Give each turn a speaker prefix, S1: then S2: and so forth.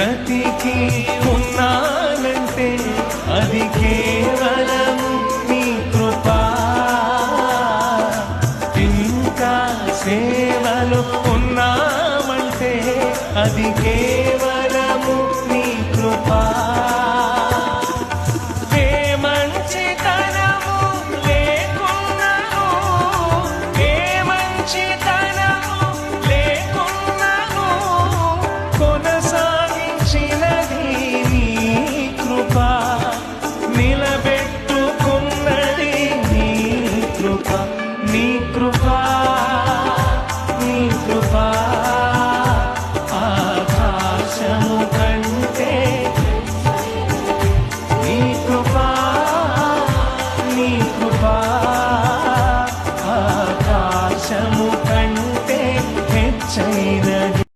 S1: బ్రతికి ఉన్నానంటే అది కేవలం నీ కృపా. ఇంకా సేవలు ఉన్నామంటే అది కేవలము నీ కృపా. నీ కృపా నీ కృపా ఆకాశము కంటే నీ కృపా నీ కృపా ఆకాశము కంటే హెచ్చైన